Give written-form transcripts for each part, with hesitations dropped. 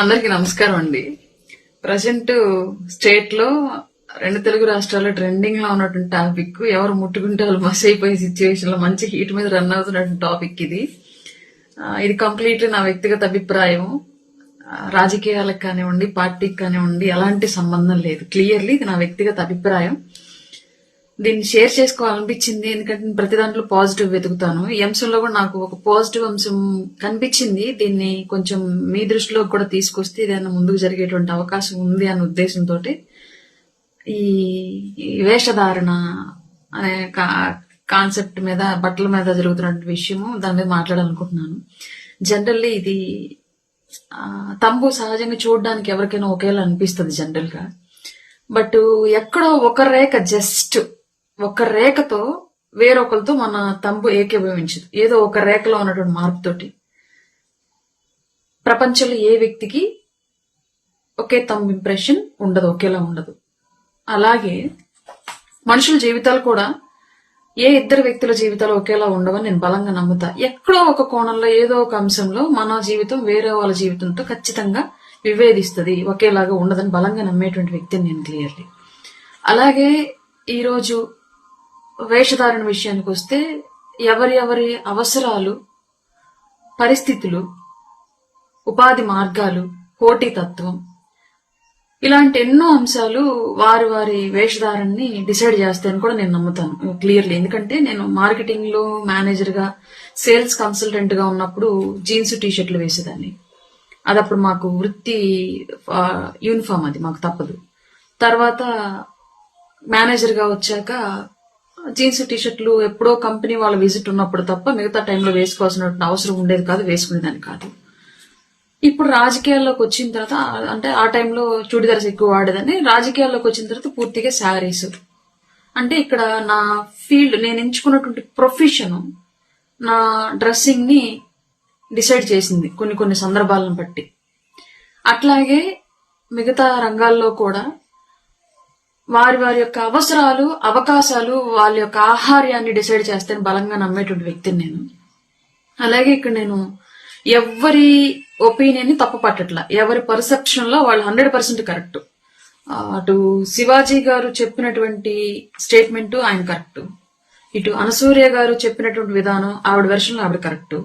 అందరికీ నమస్కారం అండి. ప్రజెంట్ స్టేట్ లో 2 తెలుగు రాష్ట్రాల్లో ట్రెండింగ్ లో ఉన్నటువంటి టాపిక్ ఎవరు ముట్టుకుంటే వాళ్ళు మస్ అయిపోయే సిచ్యువేషన్ లో మంచి హీట్ మీద రన్ అవుతున్నటువంటి టాపిక్ ఇది. ఇది కంప్లీట్లీ నా వ్యక్తిగత అభిప్రాయం. రాజకీయాలకు కానివ్వండి, పార్టీకి కానివ్వండి ఎలాంటి సంబంధం లేదు. క్లియర్లీ ఇది నా వ్యక్తిగత అభిప్రాయం. దీన్ని షేర్ చేసుకోవాలనిపించింది, ఎందుకంటే నేను ప్రతి దాంట్లో పాజిటివ్ వెతుకుతాను. ఈ అంశంలో కూడా నాకు ఒక పాజిటివ్ అంశం కనిపించింది. దీన్ని కొంచెం మీ దృష్టిలో కూడా తీసుకొస్తే ఏదైనా ముందుకు జరిగేటువంటి అవకాశం ఉంది అన్న ఉద్దేశంతో ఈ వేషధారణ అనే కాన్సెప్ట్ మీద, బట్టల మీద జరుగుతున్న విషయము దాని మీద మాట్లాడాలనుకుంటున్నాను. జనరల్లీ ఇది తంబు సహజంగా చూడడానికి ఎవరికైనా ఒకేలా అనిపిస్తుంది జనరల్ గా. బట్ ఎక్కడో ఒక రేఖతో వేరొకరితో మన తంబు ఏకీభవించదు. ఏదో ఒక రేఖలో ఉన్నటువంటి మార్పుతోటి ప్రపంచంలో ఏ వ్యక్తికి ఒకే తంబు ఇంప్రెషన్ ఉండదు, ఒకేలా ఉండదు. అలాగే మనుషుల జీవితాలు కూడా ఏ ఇద్దరు వ్యక్తుల జీవితాలు ఒకేలా ఉండవని నేను బలంగా నమ్ముతా. ఎక్కడో ఒక కోణంలో ఏదో ఒక అంశంలో మన జీవితం వేరే వాళ్ళ జీవితంతో ఖచ్చితంగా విభేదిస్తుంది, ఒకేలాగా ఉండదని బలంగా నమ్మేటువంటి వ్యక్తిని నేను క్లియర్లీ. అలాగే ఈరోజు వేషధారణ విషయానికి వస్తే ఎవరి అవసరాలు, పరిస్థితులు, ఉపాధి మార్గాలు, పోటీతత్వం ఇలాంటి ఎన్నో అంశాలు వారి వేషధారణని డిసైడ్ చేస్తాయని కూడా నేను నమ్ముతాను క్లియర్లీ. ఎందుకంటే నేను మార్కెటింగ్ లో మేనేజర్ గా, సేల్స్ కన్సల్టెంట్ గా ఉన్నప్పుడు జీన్స్ టీషర్ట్లు వేసేదాన్ని. అది అప్పుడు మాకు వృత్తి యూనిఫామ్, అది మాకు తప్పదు. తర్వాత మేనేజర్ గా వచ్చాక జీన్స్ టీషర్ట్లు ఎప్పుడో కంపెనీ వాళ్ళ విజిట్ ఉన్నప్పుడు తప్ప మిగతా టైంలో వేసుకోవాల్సిన అవసరం ఉండేది కాదు, వేసుకునేదాన్ని కాదు. ఇప్పుడు రాజకీయాల్లోకి వచ్చిన తర్వాత, అంటే ఆ టైంలో చూడిదార్స్ ఎక్కువ వాడేదని, రాజకీయాల్లోకి వచ్చిన తర్వాత పూర్తిగా శారీస్. అంటే ఇక్కడ నా ఫీల్డ్, నేను ఎంచుకున్నటువంటి ప్రొఫెషన్ నా డ్రెస్సింగ్ ని డిసైడ్ చేసింది కొన్ని సందర్భాలను బట్టి. అట్లాగే మిగతా రంగాల్లో కూడా వారి యొక్క అవసరాలు, అవకాశాలు, వాళ్ళ యొక్క ఆహార్యాన్ని డిసైడ్ చేస్తాను బలంగా నమ్మేటువంటి వ్యక్తిని నేను. అలాగే ఇక్కడ నేను ఎవరి ఒపీనియన్ ని తప్పు పట్టట్లా. ఎవరి పర్సెప్షన్ లో వాళ్ళు 100% కరెక్ట్. అటు శివాజీ గారు చెప్పినటువంటి స్టేట్మెంట్ ఆయన కరెక్ట్, ఇటు అనసూయ గారు చెప్పినటువంటి విధానం ఆవిడ వెర్షన్ లో ఆవిడ కరెక్ట్,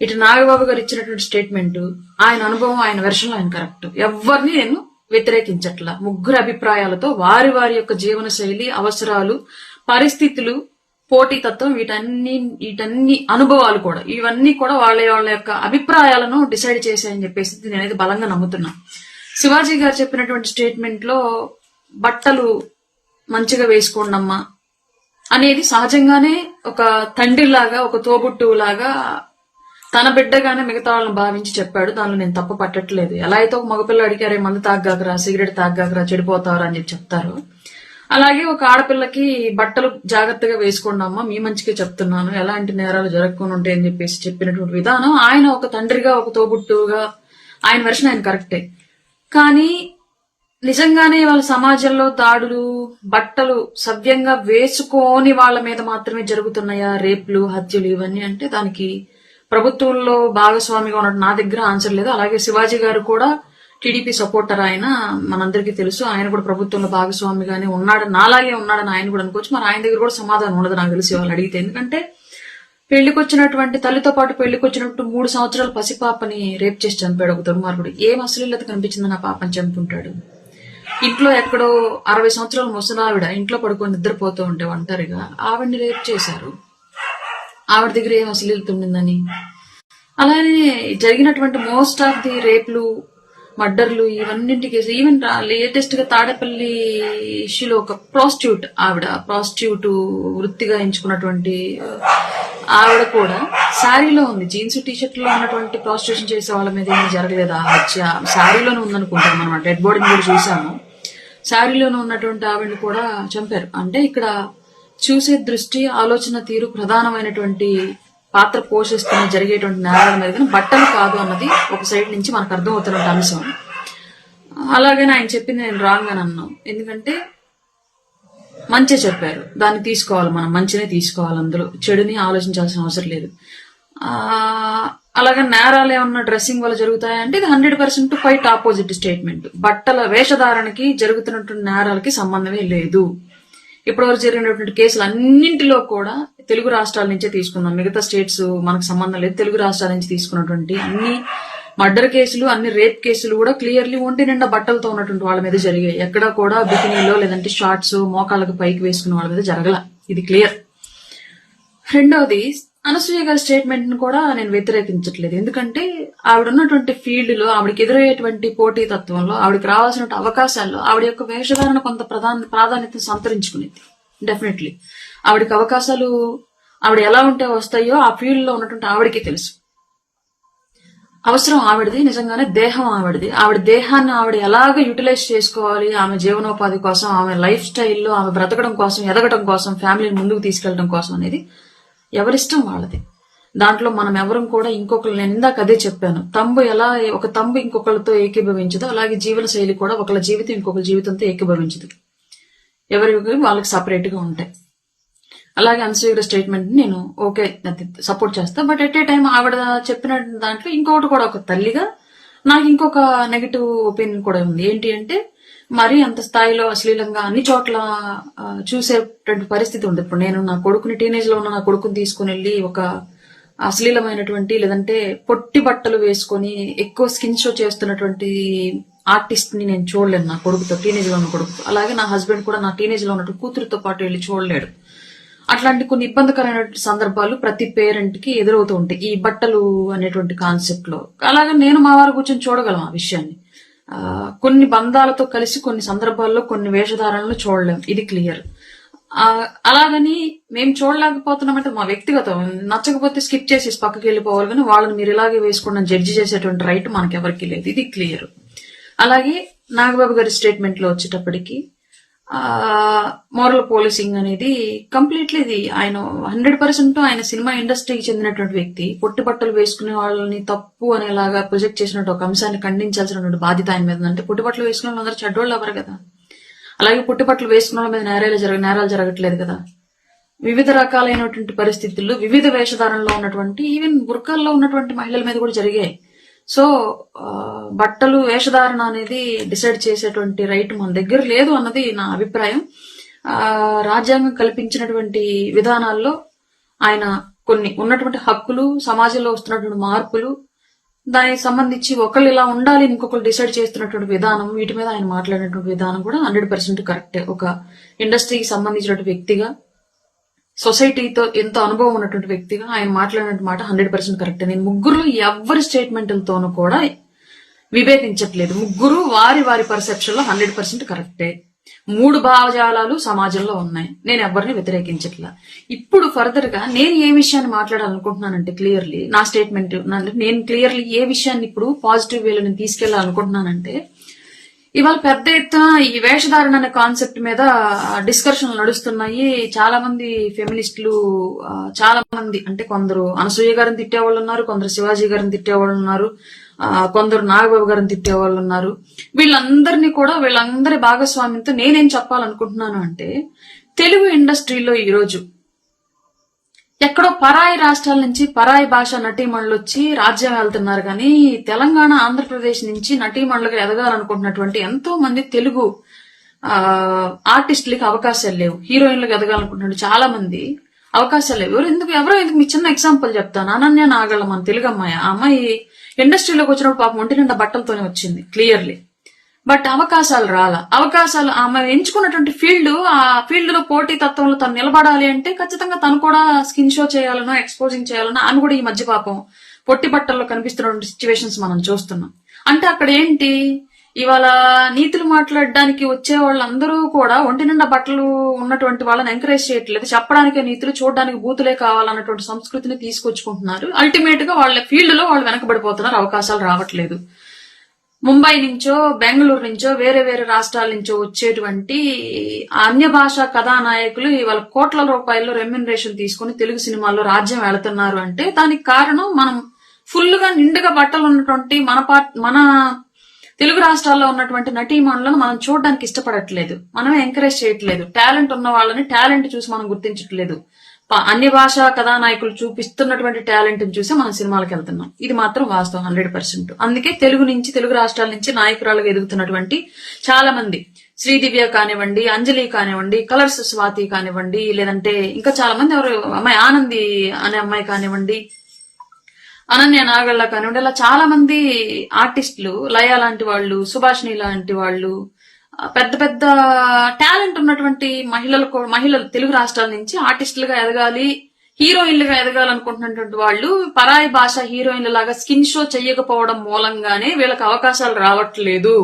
ఇటు నాగబాబు గారు ఇచ్చినటువంటి స్టేట్మెంట్ ఆయన అనుభవం, ఆయన వెర్షన్ లో ఆయన కరెక్ట్. ఎవరిని నేను వ్యతిరేకించట్లా. ముగ్గురు అభిప్రాయాలతో వారి యొక్క జీవన శైలి, అవసరాలు, పరిస్థితులు, పోటీతత్వం, వీటన్ని అనుభవాలు కూడా, ఇవన్నీ కూడా వాళ్ళ యొక్క అభిప్రాయాలను డిసైడ్ చేశాయని చెప్పేసి నేనైతే బలంగా నమ్ముతున్నా. శివాజీ గారు చెప్పినటువంటి స్టేట్మెంట్ లో బట్టలు మంచిగా వేసుకోండమ్మా అనేది సహజంగానే ఒక తండ్రిలాగా, ఒక తోబుట్టులాగా తన బిడ్డగానే మిగతా వాళ్ళని భావించి చెప్పాడు. దానిలో నేను తప్పు పట్టట్లేదు. ఎలా అయితే ఒక మగపిల్ల అడిగారే మందు తాగ్గాకరా, సిగరెట్ తాగ్గాకరా, చెడిపోతావరా అని చెప్పి చెప్తారు, అలాగే ఒక ఆడపిల్లకి బట్టలు జాగ్రత్తగా వేసుకోండమ్మా, మీ మంచిగా చెప్తున్నాను, ఎలాంటి నేరాలు జరగకుండా ఉంటాయని చెప్పేసి చెప్పినటువంటి విధానం, ఆయన ఒక తండ్రిగా, ఒక తోబుట్టుగా ఆయన వెర్షన్ ఆయన కరెక్టే. కానీ నిజంగానే వాళ్ళ సమాజంలో దాడులు, బట్టలు సవ్యంగా వేసుకోని వాళ్ళ మీద మాత్రమే జరుగుతున్నాయా రేపులు, హత్యలు, ఇవన్నీ అంటే దానికి ప్రభుత్వంలో భాగస్వామిగా ఉన్నట్టు నా దగ్గర ఆన్సర్ లేదు. అలాగే శివాజీ గారు కూడా టీడీపీ సపోర్టర్, ఆయన మనందరికీ తెలుసు. ఆయన కూడా ప్రభుత్వంలో భాగస్వామిగానే ఉన్నాడు, నాలాగే ఉన్నాడని ఆయన కూడా అనుకోవచ్చు. మరి ఆయన దగ్గర కూడా సమాధానం ఉండదు నాకు తెలిసి వాళ్ళు అడిగితే. ఎందుకంటే పెళ్లికొచ్చినటువంటి తల్లితో పాటు పెళ్లికొచ్చినట్టు 3 సంవత్సరాల పసిపాపని రేప్ చేసి చంపాడు ఒక దుర్మార్గుడు. ఏం అశ్లీలత కనిపించింది నా పాపని చంపుంటాడు. ఇంట్లో ఎక్కడో 60 సంవత్సరాల ముసలావిడ ఇంట్లో పడుకొని నిద్రపోతూ ఉంటే ఒంటరిగా ఆవిడ్ని రేప్ చేశారు. ఆవిడ దగ్గర ఏం అశ్లీలత ఉండిందని. అలానే జరిగినటువంటి మోస్ట్ ఆఫ్ ది రేప్లు, మర్డర్లు, ఇవన్నింటికి ఈవెన్ లేటెస్ట్ గా తాడేపల్లి ఇష్యూలో ఒక ప్రాస్టిట్యూట్ వృత్తిగా ఎంచుకున్నటువంటి ఆవిడ కూడా శారీలో ఉంది. జీన్స్ టీషర్ట్ లో ఉన్నటువంటి ప్రాస్టిట్యూషన్ చేసే వాళ్ళ మీద ఏమీ జరగలేదు. ఆ హత్య శారీలోనే ఉందనుకుంటాం మనం. డెడ్ బాడీని కూడా చూసాము. శారీలోనే ఉన్నటువంటి ఆవిడని కూడా చంపారు. అంటే ఇక్కడ చూసే దృష్టి, ఆలోచన తీరు ప్రధానమైనటువంటి పాత్ర పోషిస్తున్న జరిగేటువంటి నేరాల మీద బట్టలు కాదు అన్నది ఒక సైడ్ నుంచి మనకు అర్థమవుతున్న అంశం. అలాగని ఆయన చెప్పింది నేను రాంగ్ అని అన్నాం. ఎందుకంటే మంచి చెప్పారు, దాన్ని తీసుకోవాలి, మనం మంచినే తీసుకోవాలి, అందులో చెడుని ఆలోచించాల్సిన అవసరం లేదు. అలాగే నేరాలు ఏమన్నా డ్రెస్సింగ్ వల్ల జరుగుతాయంటే ఇది 100% క్వైట్ ఆపోజిట్ స్టేట్మెంట్. బట్టల వేషధారణకి జరుగుతున్నటువంటి నేరాలకి సంబంధమే లేదు. ఇప్పటివరకు జరిగినటువంటి కేసులు అన్నింటిలో కూడా తెలుగు రాష్ట్రాల నుంచే తీసుకున్నాం. మిగతా స్టేట్స్ మనకు సంబంధం లేదు. తెలుగు రాష్ట్రాల నుంచి తీసుకున్నటువంటి అన్ని మర్డర్ కేసులు, అన్ని రేప్ కేసులు కూడా క్లియర్లీ ఒంటి నిండా బట్టలతో ఉన్నటువంటి వాళ్ళ మీద జరిగాయి. ఎక్కడా కూడా బికినీలో లేదంటే షార్ట్స్ మోకాళ్ళకి పైకి వేసుకున్న వాళ్ళ మీద జరగల. ఇది క్లియర్. రెండవది, అనసూయ గారి స్టేట్మెంట్ ను కూడా నేను వ్యతిరేకించట్లేదు. ఎందుకంటే ఆవిడ ఉన్నటువంటి ఫీల్డ్ లో, ఆవిడకి ఎదురయ్యేటువంటి పోటీ తత్వంలో, ఆవిడకి రావాల్సిన అవకాశాల్లో ఆవిడ యొక్క వేషధారణ కొంత ప్రాధాన్యత సంతరించుకునేది. డెఫినెట్లీ ఆవిడకి అవకాశాలు ఆవిడ ఎలా ఉంటే వస్తాయో ఆ ఫీల్డ్ లో ఉన్నటువంటి ఆవిడకి తెలుసు. అవసరం ఆవిడది, నిజంగానే దేహం ఆవిడది. ఆవిడ దేహాన్ని ఆవిడ ఎలాగ యూటిలైజ్ చేసుకోవాలి, ఆమె జీవనోపాధి కోసం, ఆమె లైఫ్ స్టైల్లో ఆమె బ్రతకడం కోసం, ఎదగడం కోసం, ఫ్యామిలీని ముందుకు తీసుకెళ్లడం కోసం అనేది ఎవరిష్టం వాళ్ళది. దాంట్లో మనం ఎవరం కూడా ఇంకొకరు, నేను ఇందాక అదే చెప్పాను, ఒక తంబు ఇంకొకరితో ఏకీభవించదు, అలాగే జీవన శైలి కూడా ఒకళ్ళ జీవితం ఇంకొకరి జీవితంతో ఏకీభవించదు. ఎవరికి వాళ్ళకి సపరేట్ గా ఉంటాయి. అలాగే అనసూయ స్టేట్మెంట్ నేను ఓకే సపోర్ట్ చేస్తా. బట్ ఎట్ ఏ టైం ఆవిడ చెప్పిన దాంట్లో ఇంకొకటి కూడా, ఒక తల్లిగా నాకు ఇంకొక నెగటివ్ ఒపీనియన్ కూడా ఉంది. ఏంటి అంటే, మరీ అంత స్థాయిలో అశ్లీలంగా అన్ని చోట్ల చూసేటువంటి పరిస్థితి ఉంది. ఇప్పుడు నేను నా కొడుకుని, టీనేజ్ లో ఉన్న నా కొడుకుని తీసుకుని వెళ్ళి ఒక అశ్లీలమైనటువంటి లేదంటే పొట్టి బట్టలు వేసుకొని ఎక్కువ స్కిన్ షో చేస్తున్నటువంటి ఆర్టిస్ట్ ని నేను చూడలేను నా కొడుకుతో, టీనేజ్ లో ఉన్న కొడుకుతో. అలాగే నా హస్బెండ్ కూడా నా టీనేజ్ లో ఉన్నటువంటి కూతురుతో పాటు వెళ్ళి చూడలేడు. అట్లాంటి కొన్ని ఇబ్బందికరమైన సందర్భాలు ప్రతి పేరెంట్ కి ఎదురవుతూ ఉంటాయి ఈ బట్టలు అనేటువంటి కాన్సెప్ట్ లో. అలాగే నేను మా వారు కూర్చొని చూడగలం ఆ విషయాన్ని. కొన్ని బంధాలతో కలిసి కొన్ని సందర్భాల్లో కొన్ని వేషధారణలు చూడలేం, ఇది క్లియర్. అలాగని మేము చూడలేకపోతున్నామంటే మా వ్యక్తిగతం, నచ్చకపోతే స్కిప్ చేసి పక్కకి వెళ్ళిపోవాలి, కానీ వాళ్ళని మీరు ఇలాగే వేసుకున్న జడ్జి చేసేటువంటి రైట్ మనకెవరికి లేదు, ఇది క్లియర్. అలాగే నాగబాబు గారి స్టేట్మెంట్ లో వచ్చేటప్పటికి మోరల్ పోలీసింగ్ అనేది కంప్లీట్లీ ఇది ఆయన 100% ఆయన సినిమా ఇండస్ట్రీకి చెందినటువంటి వ్యక్తి. పొట్టి బట్టలు వేసుకునే వాళ్ళని తప్పు అనేలాగా ప్రొజెక్ట్ చేసినట్టు ఒక అంశాన్ని ఖండించాల్సినటువంటి బాధ్యత ఆయన మీద. అంటే పొట్టి బట్టలు వేసుకునే వాళ్ళందరూ చెడ్డోళ్ళు ఎవరు కదా. అలాగే పొట్టి బట్టలు వేసుకున్న వాళ్ళ మీద నేరాలు జరగట్లేదు కదా. వివిధ రకాలైనటువంటి పరిస్థితుల్లో వివిధ వేషధారణలో ఉన్నటువంటి, ఈవెన్ బుర్కాల్లో ఉన్నటువంటి మహిళల మీద కూడా జరిగాయి. సో బట్టలు వేషధారణ అనేది డిసైడ్ చేసేటువంటి రైట్ మన దగ్గర లేదు అన్నది నా అభిప్రాయం. రాజ్యాంగం కల్పించినటువంటి విధానాల్లో ఆయన కొన్ని ఉన్నటువంటి హక్కులు, సమాజంలో వస్తున్నటువంటి మార్పులు, దానికి సంబంధించి ఒకళ్ళు ఇలా ఉండాలి ఇంకొకరు డిసైడ్ చేస్తున్నటువంటి విధానం, వీటి మీద ఆయన మాట్లాడినటువంటి విధానం కూడా 100% కరెక్టే. ఒక ఇండస్ట్రీకి సంబంధించినటువంటి వ్యక్తిగా, సొసైటీతో ఎంతో అనుభవం ఉన్నటువంటి వ్యక్తిగా ఆయన మాట్లాడిన మాట 100% కరెక్ట్. నేను ముగ్గురు ఎవరి స్టేట్మెంట్లతోనూ కూడా విభేదించట్లేదు. ముగ్గురు వారి వారి పర్సెప్షన్ లో 100% కరెక్టే. 3 భావజాలాలు సమాజంలో ఉన్నాయి, నేను ఎవరిని వ్యతిరేకించట్లా. ఇప్పుడు ఫర్దర్ గా నేను ఏ విషయాన్ని మాట్లాడాలనుకుంటున్నానంటే, క్లియర్లీ నా స్టేట్మెంట్, నేను క్లియర్లీ ఏ విషయాన్ని ఇప్పుడు పాజిటివ్ వేలో నేను తీసుకెళ్లాలనుకుంటున్నానంటే, ఇవాళ పెద్ద ఎత్తున ఈ వేషధారణ అనే కాన్సెప్ట్ మీద డిస్కషన్లు నడుస్తున్నాయి. చాలా మంది ఫెమినిస్టులు, చాలా మంది అంటే కొందరు అనసూయ గారిని తిట్టేవాళ్ళు ఉన్నారు, కొందరు శివాజీ గారిని తిట్టేవాళ్ళు ఉన్నారు, కొందరు నాగబాబు గారిని తిట్టేవాళ్ళు ఉన్నారు. వీళ్ళందరి భాగస్వామ్యంతో నేనేం చెప్పాలనుకుంటున్నాను అంటే, తెలుగు ఇండస్ట్రీలో ఈరోజు ఎక్కడో పరాయి రాష్ట్రాల నుంచి పరాయి భాష నటీమణులు వచ్చి రాజ్యం వెళ్తున్నారు, కానీ తెలంగాణ, ఆంధ్రప్రదేశ్ నుంచి నటీమణులుగా ఎదగాలనుకుంటున్నటువంటి ఎంతో మంది తెలుగు ఆర్టిస్టులకి అవకాశాలు లేవు. హీరోయిన్లకు ఎదగాలనుకుంటున్న చాలా మంది అవకాశాలు లేవు. ఎవరో ఎందుకు మీ చిన్న ఎగ్జాంపుల్ చెప్తాను. అనన్య నాగళ్ళ, మన తెలుగు అమ్మాయి. ఆ అమ్మాయి ఇండస్ట్రీలోకి వచ్చినప్పుడు పాపం ఒంటి నిండా బట్టలతోనే వచ్చింది క్లియర్లీ. బట్ అవకాశాలు ఆమె ఎంచుకున్నటువంటి ఫీల్డ్, ఆ ఫీల్డ్ లో పోటీ తత్వంలో తను నిలబడాలి అంటే ఖచ్చితంగా తను కూడా స్కిన్ షో చేయాలనో, ఎక్స్పోజింగ్ చేయాలనో. ఆమె కూడా ఈ మధ్య పాపం పొట్టి బట్టల్లో కనిపిస్తున్నటువంటి సిచ్యువేషన్స్ మనం చూస్తున్నాం. అంటే అక్కడ ఏంటి, ఇవాళ నీతులు మాట్లాడడానికి వచ్చే వాళ్ళందరూ కూడా ఒంటి నిండా బట్టలు ఉన్నటువంటి వాళ్ళని ఎంకరేజ్ చేయట్లేదు. చెప్పడానికే నీతులు, చూడడానికి బూతులే కావాలన్నటువంటి సంస్కృతిని తీసుకొచ్చుకుంటున్నారు. అల్టిమేట్ గా వాళ్ళ ఫీల్డ్ లో వాళ్ళు వెనకబడిపోతున్నారు, అవకాశాలు రావట్లేదు. ముంబై నుంచో, బెంగళూరు నుంచో, వేరే వేరే రాష్ట్రాల నుంచో వచ్చేటువంటి అన్య భాషా కథానాయకులు ఇవాళ కోట్ల రూపాయల్లో రెమ్యునరేషన్ తీసుకుని తెలుగు సినిమాల్లో రాజ్యం వెళుతున్నారు అంటే దానికి కారణం మనం ఫుల్ గా నిండుగా బట్టలు ఉన్నటువంటి మన తెలుగు రాష్ట్రాల్లో ఉన్నటువంటి నటీమణులను మనం చూడడానికి ఇష్టపడట్లేదు, మనమే ఎంకరేజ్ చేయట్లేదు. టాలెంట్ ఉన్న వాళ్ళని టాలెంట్ చూసి మనం గుర్తించట్లేదు. అన్ని భాషా కథానాయకులు చూపిస్తున్నటువంటి టాలెంట్ ని చూసి మనం సినిమాలకు వెళ్తున్నాం. ఇది మాత్రం వాస్తవం 100%. అందుకే తెలుగు రాష్ట్రాల నుంచి నాయకురాలుగా ఎదుగుతున్నటువంటి చాలా మంది, శ్రీదివ్య కానివ్వండి, అంజలి కానివ్వండి, కలర్స్ స్వాతి కానివ్వండి, లేదంటే ఇంకా చాలా మంది, ఎవరు అమ్మాయి ఆనంది అనే అమ్మాయి కానివ్వండి, అనన్య నాగళ్ళ కానివ్వండి, ఇలా చాలా మంది ఆర్టిస్టులు, లయ లాంటి వాళ్ళు, సుభాషిణి లాంటి వాళ్ళు, పెద్ద పెద్ద టాలెంట్ ఉన్నటువంటి మహిళలు తెలుగు రాష్ట్రాల నుంచి ఆర్టిస్టులుగా ఎదగాలి, హీరోయిన్లుగా ఎదగాలనుకుంటున్నటువంటి వాళ్ళు పరాయి భాష హీరోయిన్ల లాగా స్కిన్ షో చెయ్యకపోవడం మూలంగానే వీళ్ళకి అవకాశాలు రావట్లేదు.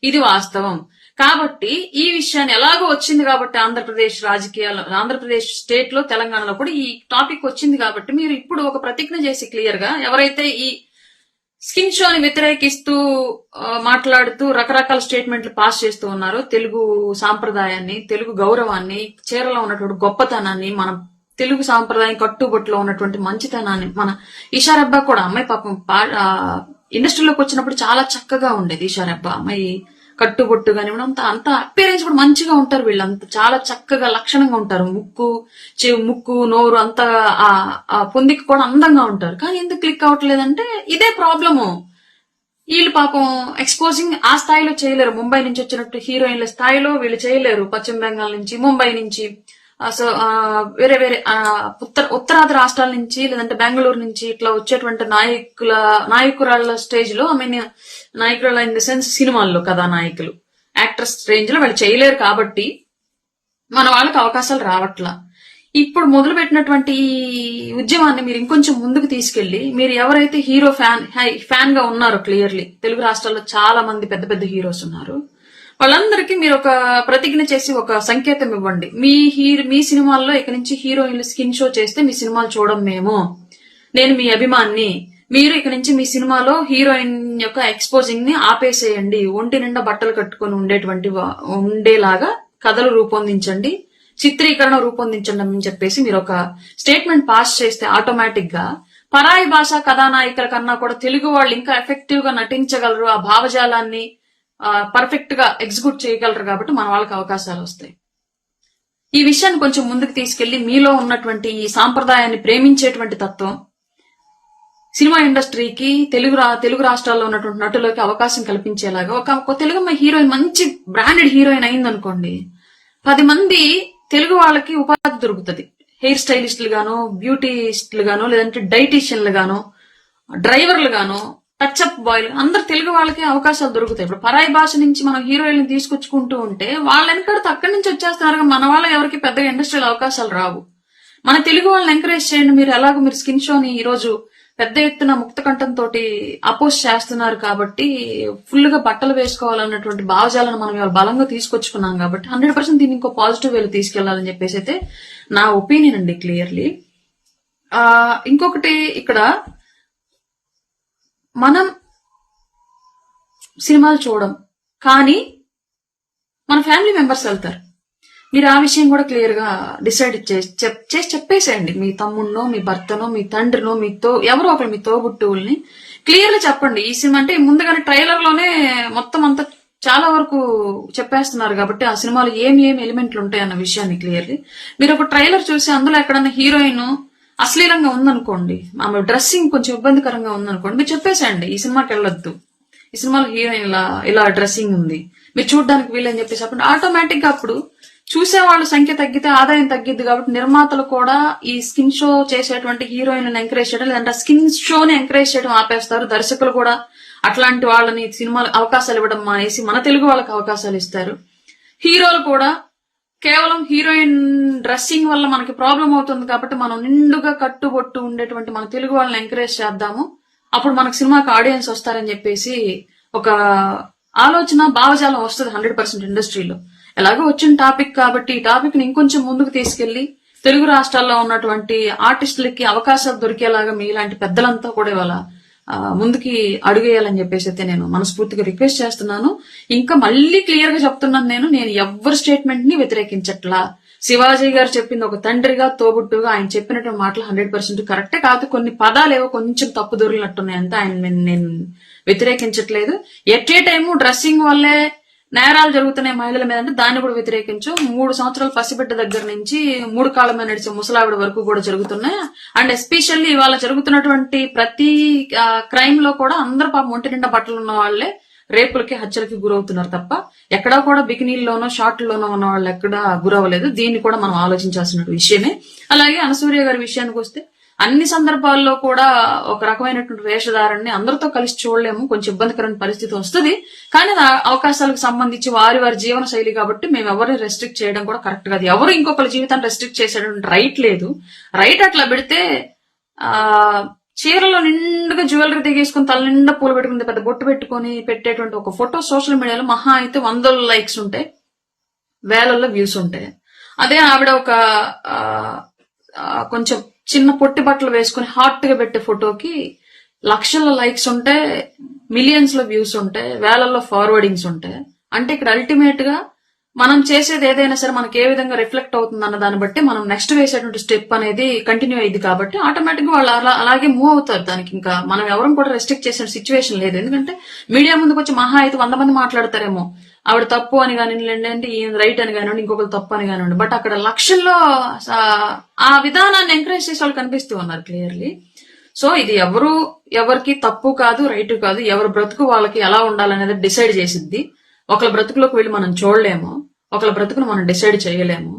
ఇది వాస్తవం. కాబట్టి ఈ విషయాన్ని ఎలాగో వచ్చింది కాబట్టి ఆంధ్రప్రదేశ్ స్టేట్ లో, తెలంగాణలో కూడా ఈ టాపిక్ వచ్చింది కాబట్టి మీరు ఇప్పుడు ఒక ప్రతిజ్ఞ చేసి క్లియర్ గా, ఎవరైతే ఈ స్కిన్ షోని వ్యతిరేకిస్తూ మాట్లాడుతూ రకరకాల స్టేట్మెంట్లు పాస్ చేస్తూ ఉన్నారో, తెలుగు సాంప్రదాయాన్ని, తెలుగు గౌరవాన్ని, చీరలో ఉన్నటువంటి గొప్పతనాన్ని, మన తెలుగు సాంప్రదాయం కట్టుబొట్టులో ఉన్నటువంటి మంచితనాన్ని, మన ఈషారబ్బా కూడా అమ్మాయి పాపం ఇండస్ట్రీలోకి వచ్చినప్పుడు చాలా చక్కగా ఉండేది. ఈషారబ్బా అమ్మాయి కట్టుబొట్టు కానివ్వండి, అంత అపీరెన్స్ కూడా మంచిగా ఉంటారు. వీళ్ళంతా చాలా చక్కగా లక్షణంగా ఉంటారు. ముక్కు నోరు అంతా పొందికి కూడా అందంగా ఉంటారు. కానీ ఎందుకు క్లిక్ అవ్వట్లేదంటే ఇదే ప్రాబ్లము. వీళ్ళు పాపం ఎక్స్పోజింగ్ ఆ స్థాయిలో చేయలేరు. ముంబై నుంచి వచ్చినట్టు హీరోయిన్ల స్థాయిలో వీళ్ళు చేయలేరు. పశ్చిమ బెంగాల్ నుంచి, ముంబై నుంచి, వేరే వేరే ఉత్తరాది రాష్ట్రాల నుంచి, లేదంటే బెంగళూరు నుంచి ఇట్లా వచ్చేటువంటి నాయకురాళ్ళ స్టేజ్ లో, నాయకురాల ఇన్ ది సెన్స్ సినిమాల్లో కథానాయకులు, యాక్టర్స్ రేంజ్ లో వాళ్ళు చేయలేరు. కాబట్టి మన వాళ్ళకి అవకాశాలు రావట్లా. ఇప్పుడు మొదలు పెట్టినటువంటి ఈ ఉద్యమాన్ని మీరు ఇంకొంచెం ముందుకు తీసుకెళ్లి, మీరు ఎవరైతే హీరో ఫ్యాన్ గా ఉన్నారో, క్లియర్లీ తెలుగు రాష్ట్రాల్లో చాలా మంది పెద్ద పెద్ద హీరోస్ ఉన్నారు, వాళ్ళందరికీ మీరు ఒక ప్రతిజ్ఞ చేసి ఒక సంకేతం ఇవ్వండి. మీ సినిమాల్లో ఇక నుంచి హీరోయిన్లు స్కిన్ షో చేస్తే మీ సినిమాలు చూడం మేము, నేను మీ అభిమాన్ని, మీరు ఇక నుంచి మీ సినిమాలో హీరోయిన్ యొక్క ఎక్స్పోజింగ్ ని ఆపేసేయండి, ఒంటి నిండా బట్టలు కట్టుకుని ఉండేలాగా కథలు రూపొందించండి, చిత్రీకరణ రూపొందించండి అని చెప్పేసి మీరు ఒక స్టేట్మెంట్ పాస్ చేస్తే ఆటోమేటిక్ గా పరాయి భాషా కథానాయికల కన్నా కూడా తెలుగు వాళ్ళు ఇంకా ఎఫెక్టివ్ గా నటించగలరు, ఆ భావజాలాన్ని పర్ఫెక్ట్ గా ఎగ్జిక్యూట్ చేయగలరు. కాబట్టి మన వాళ్ళకి అవకాశాలు వస్తాయి. ఈ విషయాన్ని కొంచెం ముందుకు తీసుకెళ్లి మీలో ఉన్నటువంటి ఈ సాంప్రదాయాన్ని ప్రేమించేటువంటి తత్వం సినిమా ఇండస్ట్రీకి, తెలుగు రాష్ట్రాల్లో ఉన్నటువంటి నటులకి అవకాశం కల్పించేలాగా ఒక తెలుగు అమ్మాయి హీరోయిన్ మంచి బ్రాండెడ్ హీరోయిన్ అయిందనుకోండి, 10 మంది తెలుగు వాళ్ళకి ఉపాధి దొరుకుతుంది. హెయిర్ స్టైలిస్టులు గానో, బ్యూటీస్టులు గానో, లేదంటే డైటీషియన్లు గానో, డ్రైవర్లు గానో, టచ్అప్ బాయ్లు, అందరు తెలుగు వాళ్ళకి అవకాశాలు దొరుకుతాయి. ఇప్పుడు పరాయి భాష నుంచి మనం హీరోయిన్ తీసుకొచ్చుకుంటూ ఉంటే వాళ్ళ వెనకడితే అక్కడి నుంచి వచ్చేస్తున్నారు. మన వాళ్ళ ఎవరికి పెద్దగా ఇండస్ట్రీలో అవకాశాలు రావు. మన తెలుగు వాళ్ళని ఎంకరేజ్ చేయండి. మీరు ఎలాగో మీరు స్కిన్ షోని ఈ రోజు పెద్ద ఎత్తున ముక్త కంఠంతో అపోజ్ చేస్తున్నారు కాబట్టి, ఫుల్ గా బట్టలు వేసుకోవాలన్నటువంటి భావజాలను మనం ఇవాళ బలంగా తీసుకొచ్చుకున్నాం కాబట్టి 100% దీన్ని ఇంకో పాజిటివ్ వేలు తీసుకెళ్లాలని చెప్పేసి అయితే నా ఒపీనియన్ అండి, క్లియర్లీ. ఇంకొకటి, ఇక్కడ మనం సినిమాలు చూడం కానీ మన ఫ్యామిలీ మెంబర్స్ వెళ్తారు. మీరు ఆ విషయం కూడా క్లియర్ గా డిసైడ్ చేసి చెప్పేసేయండి. మీ తమ్ముడినో, మీ భర్తనో, మీ తండ్రినో, ఎవరో ఒకరు మీ తోబుట్టువుల్ని క్లియర్ గా చెప్పండి. ఈ సినిమా అంటే ముందుగానే ట్రైలర్ లోనే మొత్తం అంతా చాలా వరకు చెప్పేస్తున్నారు కాబట్టి ఆ సినిమాలో ఏమి ఎలిమెంట్లు ఉంటాయి అన్న విషయాన్ని క్లియర్లీ మీరు ఒక ట్రైలర్ చూసి అందులో ఎక్కడన్నా హీరోయిన్ అశ్లీలంగా ఉందనుకోండి, ఆమె డ్రెస్సింగ్ కొంచెం ఇబ్బందికరంగా ఉందనుకోండి, మీరు చెప్పేసేయండి ఈ సినిమాకి వెళ్ళొద్దు, ఈ సినిమాలో హీరోయిన్ ఇలా డ్రెస్సింగ్ ఉంది, మీరు చూడడానికి వీలని చెప్పేసి అప్పుడు ఆటోమేటిక్ గా అప్పుడు చూసే వాళ్ళ సంఖ్య తగ్గితే ఆదాయం తగ్గిద్ది. కాబట్టి నిర్మాతలు కూడా ఈ స్కిన్ షో చేసేటువంటి హీరోయిన్లను ఎంకరేజ్ చేయడం, లేదంటే స్కిన్ షోని ఎంకరేజ్ చేయడం ఆపేస్తారు. దర్శకులు కూడా అట్లాంటి వాళ్ళని సినిమాలు అవకాశాలు ఇవ్వడం మానేసి మన తెలుగు వాళ్ళకి అవకాశాలు ఇస్తారు. హీరోలు కూడా కేవలం హీరోయిన్ డ్రెస్సింగ్ వల్ల మనకి ప్రాబ్లం అవుతుంది కాబట్టి మనం నిండుగా కట్టుబొట్టు ఉండేటువంటి మన తెలుగు వాళ్ళని ఎంకరేజ్ చేద్దాము, అప్పుడు మనకు సినిమాకి ఆడియన్స్ వస్తారని చెప్పేసి ఒక ఆలోచన, భావజాలం వస్తుంది 100% ఇండస్ట్రీలో. ఎలాగో వచ్చిన టాపిక్ కాబట్టి ఈ టాపిక్ ని ఇంకొంచెం ముందుకు తీసుకెళ్లి తెలుగు రాష్ట్రాల్లో ఉన్నటువంటి ఆర్టిస్టులకి అవకాశాలు దొరికేలాగా మీలాంటి పెద్దలంతా కూడా ఇవాళ ముందుకి అడుగేయాలని చెప్పేసి అయితే నేను మనస్ఫూర్తిగా రిక్వెస్ట్ చేస్తున్నాను. ఇంకా మళ్ళీ క్లియర్ గా చెప్తున్నాను, నేను ఎవరి స్టేట్మెంట్ ని వ్యతిరేకించట్లా. శివాజీ గారు చెప్పింది ఒక తండ్రిగా, తోబుట్టుగా ఆయన చెప్పినటువంటి మాటలు 100% కరెక్టే. కాదు కొన్ని పదాలేవో కొంచెం తప్పు దొరికినట్టున్నాయి అంతే. ఆయన నేను వ్యతిరేకించట్లేదు. ఎట్ ఏ టైము డ్రెస్సింగ్ వల్లే నేరాలు జరుగుతున్నాయి మహిళల మీద అంటే దాన్ని కూడా వ్యతిరేకించు. 3 సంవత్సరాల పసిబిడ్డ దగ్గర నుంచి 3 కాళ్ళ మీద నడిచే ముసలావిడ వరకు కూడా జరుగుతున్నాయి. అండ్ ఎస్పెషల్లీ ఇవాళ జరుగుతున్నటువంటి ప్రతి క్రైమ్ లో కూడా అందరు పాపం ఒంటి నిండా బట్టలు ఉన్న వాళ్లే రేపులకి హత్యలకి గురవుతున్నారు తప్ప ఎక్కడా కూడా బికినీల్లోనో షార్ట్లోనో ఉన్న వాళ్ళు ఎక్కడా గురవ్వలేదు. దీన్ని కూడా మనం ఆలోచించాల్సిన విషయమే. అలాగే అనసూయ గారి విషయానికి వస్తే అన్ని సందర్భాల్లో కూడా ఒక రకమైనటువంటి వేషధారాన్ని అందరితో కలిసి చూడలేము, కొంచెం ఇబ్బందికరమైన పరిస్థితి వస్తుంది. కానీ అవకాశాలకు సంబంధించి వారి జీవన శైలి కాబట్టి మేము ఎవరిని రెస్ట్రిక్ట్ చేయడం కూడా కరెక్ట్ కాదు. ఎవరు ఇంకొకరి జీవితాన్ని రెస్ట్రిక్ట్ చేసేటువంటి రైట్ లేదు. రైట్ అట్లా పెడితే చీరలో నిండుగా జ్యువెలరీ దిగేసుకుని తల నిండా పూలు పెట్టుకుని పెద్ద బొట్టు పెట్టుకుని పెట్టేటువంటి ఒక ఫోటో సోషల్ మీడియాలో మహా అయితే 100 లైక్స్ ఉంటాయి, వేలల్లో వ్యూస్ ఉంటాయి. అదే ఆవిడ ఒక కొంచెం చిన్న పొట్టి బట్టలు వేసుకుని హాట్ గా పెట్టే ఫోటోకి లక్షల లైక్స్ ఉంటాయి, మిలియన్స్ లో వ్యూస్ ఉంటాయి, వేలల్లో ఫార్వర్డింగ్స్ ఉంటాయి. అంటే ఇక్కడ అల్టిమేట్ గా మనం చేసేది ఏదైనా సరే మనకి ఏ విధంగా రిఫ్లెక్ట్ అవుతుంది అన్న దాన్ని బట్టి మనం నెక్స్ట్ వేసేటువంటి స్టెప్ అనేది కంటిన్యూ అయ్యింది. కాబట్టి ఆటోమేటిక్ గా వాళ్ళు అలాగే మూవ్ అవుతారు. దానికి ఇంకా మనం ఎవరం కూడా రెస్ట్రిక్ట్ చేసే సిచ్యువేషన్ లేదు. ఎందుకంటే మీడియా ముందుకు వచ్చి మహా అయితే 100 మంది మాట్లాడతారేమో ఆవిడ తప్పు అని కానివ్వండి, ఈయన రైట్ అని కానివ్వండి, ఇంకొకరు తప్పు అని కానివ్వండి. బట్ అక్కడ లక్షల్లో ఆ విధానాన్ని ఎంకరేజ్ చేసే వాళ్ళు కనిపిస్తూ ఉన్నారు క్లియర్లీ. సో ఇది ఎవరికి తప్పు కాదు, రైట్ కాదు, ఎవరి బ్రతుకు వాళ్ళకి ఎలా ఉండాలనేది డిసైడ్ చేసిద్ది. ఒకళ్ళ బ్రతుకులోకి వెళ్ళి మనం చూడలేము, ఒకళ్ళ బ్రతుకును మనం డిసైడ్ చేయలేము.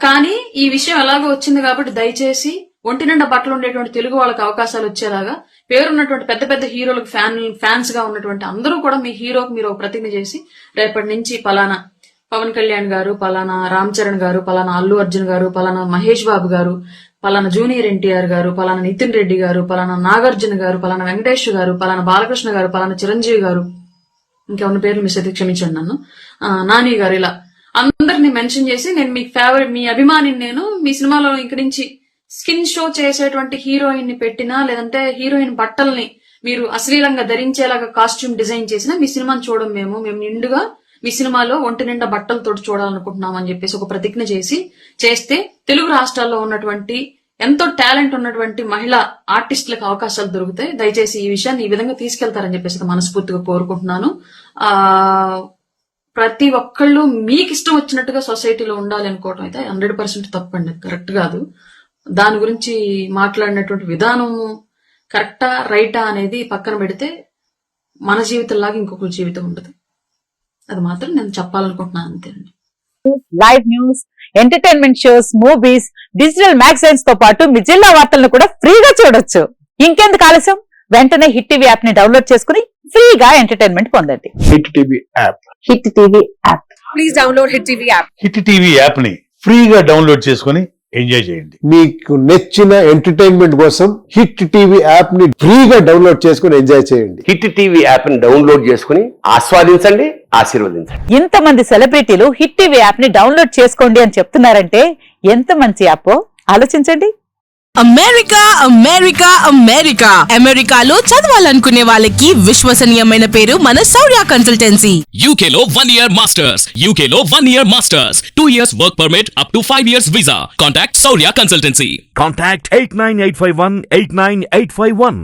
కానీ ఈ విషయం ఎలాగో వచ్చింది కాబట్టి దయచేసి ఒంటి నిండా బట్టలు ఉండేటువంటి తెలుగు వాళ్ళకి అవకాశాలు వచ్చేలాగా పేరున్నటువంటి పెద్ద పెద్ద హీరోలకు ఫ్యాన్స్ గా ఉన్నటువంటి అందరూ కూడా మీ హీరోకి మీరు ప్రతిజ్ఞ చేసి రేపటి నుంచి పలానా పవన్ కళ్యాణ్ గారు, పలానా రామ్ చరణ్ గారు, పలానా అల్లు అర్జున్ గారు, పలానా మహేష్ బాబు గారు, పలానా జూనియర్ ఎన్టీఆర్ గారు, పలానా నితిన్ రెడ్డి గారు, పలానా నాగార్జున గారు, పలానా వెంకటేష్ గారు, పలానా బాలకృష్ణ గారు, పలానా చిరంజీవి గారు, ఇంకెవరి పేర్లు మిస్ అయితే క్షమించండి నన్ను, నాని గారు, ఇలా అందరినీ మెన్షన్ చేసి నేను మీ ఫేవరెట్ మీ అభిమానిని, నేను మీ సినిమాలో ఇక్కడి నుంచి స్కిన్ షో చేసేటువంటి హీరోయిన్ ని పెట్టినా లేదంటే హీరోయిన్ బట్టల్ని మీరు అశ్లీలంగా ధరించేలాగా కాస్ట్యూమ్ డిజైన్ చేసినా మీ సినిమాని చూడడం మేము నిండుగా మీ సినిమాలో ఒంటి నిండా బట్టలతో చూడాలనుకుంటున్నాం అని చెప్పేసి ఒక ప్రతిజ్ఞ చేస్తే తెలుగు రాష్ట్రాల్లో ఉన్నటువంటి ఎంతో టాలెంట్ ఉన్నటువంటి మహిళా ఆర్టిస్టులకు అవకాశాలు దొరుకుతాయి. దయచేసి ఈ విషయాన్ని ఈ విధంగా తీసుకెళ్తారని చెప్పేసి మనస్ఫూర్తిగా కోరుకుంటున్నాను. ప్రతి ఒక్కళ్ళు మీకు ఇష్టం వచ్చినట్టుగా సొసైటీలో ఉండాలి అనుకోవడం అయితే 100% తప్పండి, కరెక్ట్ కాదు. దాని గురించి మాట్లాడినటువంటి విధానము కరెక్టా రైటా అనేది పక్కన పెడితే మన జీవితంలాగా ఇంకొకరి జీవితం ఉండదు. అది మాత్రం నేను చెప్పాలనుకుంటున్నాను అంతేనండి. Live news, entertainment shows, movies, digital magazines తో పాటు మీ జిల్లా వార్తలను కూడా ఫ్రీగా చూడొచ్చు. ఇంకెందుకు ఆలస్యం, వెంటనే హిట్ టీవీ యాప్ ని డౌన్లోడ్ చేసుకుని ఫ్రీగా ఎంటర్టైన్మెంట్ పొందండి. Hit TV app, hit TV app, please download hit TV app. Hit TV app ని ఫ్రీగా డౌన్లోడ్ చేసుకుని ఎంజాయ్ చేయండి. మీకు నచ్చిన ఎంటర్టైన్మెంట్ కోసం హిట్ టీవీ యాప్ ని ఫ్రీగా డౌన్లోడ్ చేసుకుని ఎంజాయ్ చేయండి. హిట్ టీవీ యాప్ ని డౌన్లోడ్ చేసుకుని ఆస్వాదించండి, ఆశీర్వదించండి. ఇంతమంది సెలబ్రిటీలు హిట్ టీవీ యాప్ ని డౌన్లోడ్ చేసుకోండి అని చెప్తున్నారంటే ఎంత మంచి యాప్ ఆలోచించండి. అమెరికా అమెరికా అమెరికా అమెరికాలో చదవాలనుకునే వాళ్ళకి విశ్వసనీయమైన పేరు మన శౌర్య కన్సల్టెన్సీ. UK లో 1 year masters, UK లో 1 year masters, 2 years work permit up to 5 years visa. Contact Saurya Consultancy. Contact 89851 89851.